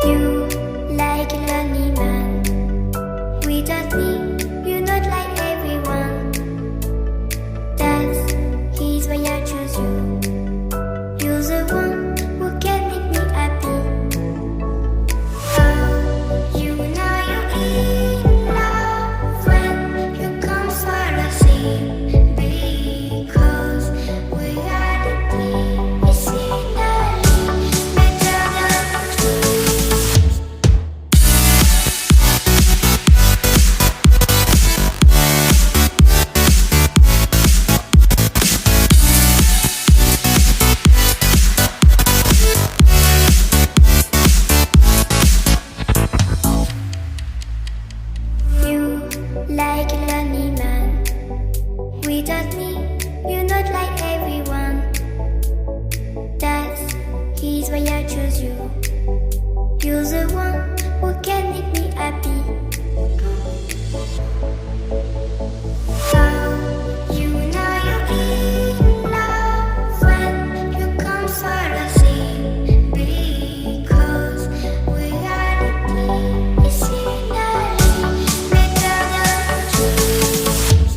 You like a lonely man. Without me, you're not like everyone. That's he's why I choose you. You're the one who can make me happy. Oh, you know you're in love when you come for the sea. Because we are the medicinally better than trees. You like a lonely man. Without me, you're not like everyone. That's he's why I choose you. You're the one who can make me happy. Oh, you know you're in love when you come for the sea. Because we are the medicinally better than trees.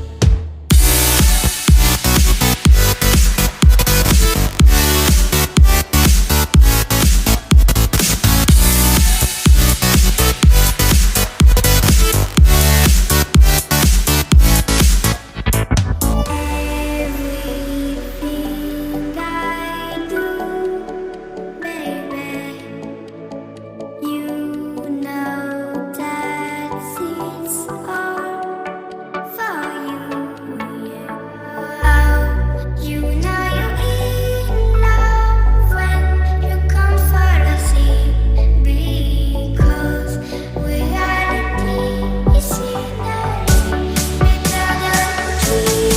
Everything I do, baby, you know that it's all for you. Yeah. Oh, you know you're in love when you come for the sea. Because we are the medicinally better than trees.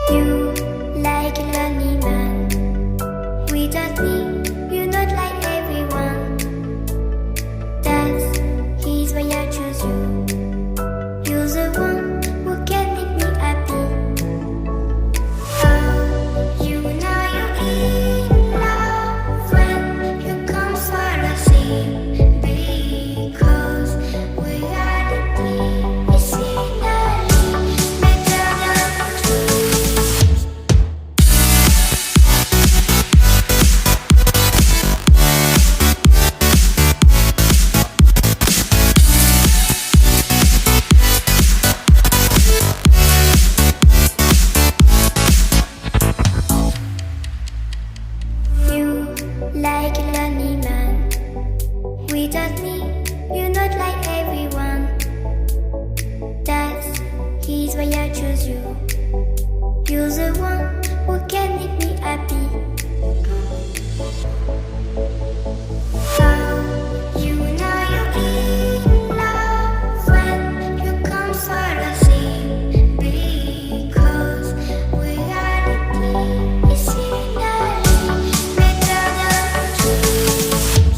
You like a lonely man. Without me, you're not like everyone. That's he's why I choose you. You're the one who can make me happy. Oh, you know you're in love when you come for the sea. Because we are the medicinally better than trees. You like a lonely man. Without me, you're not like everyone. That's he's why I choose you. You're the one who can make me happy. Oh, you know you're in love when you come for the sea. Because we are the medicinally better than trees.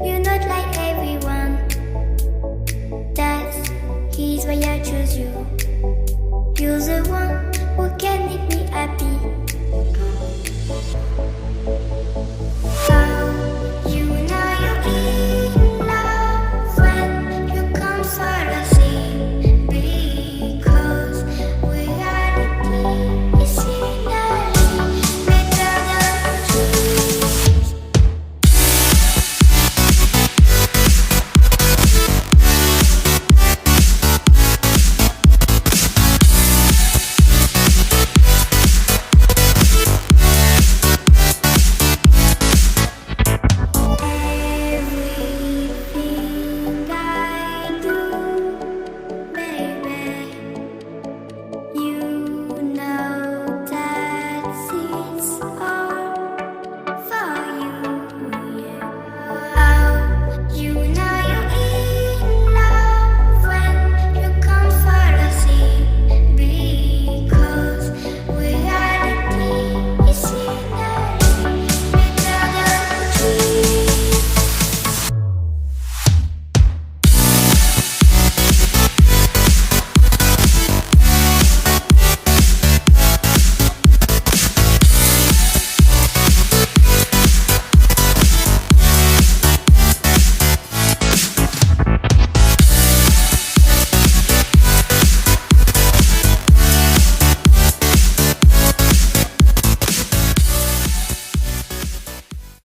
you're not like everyone. That's he's why I choose you. You're the one.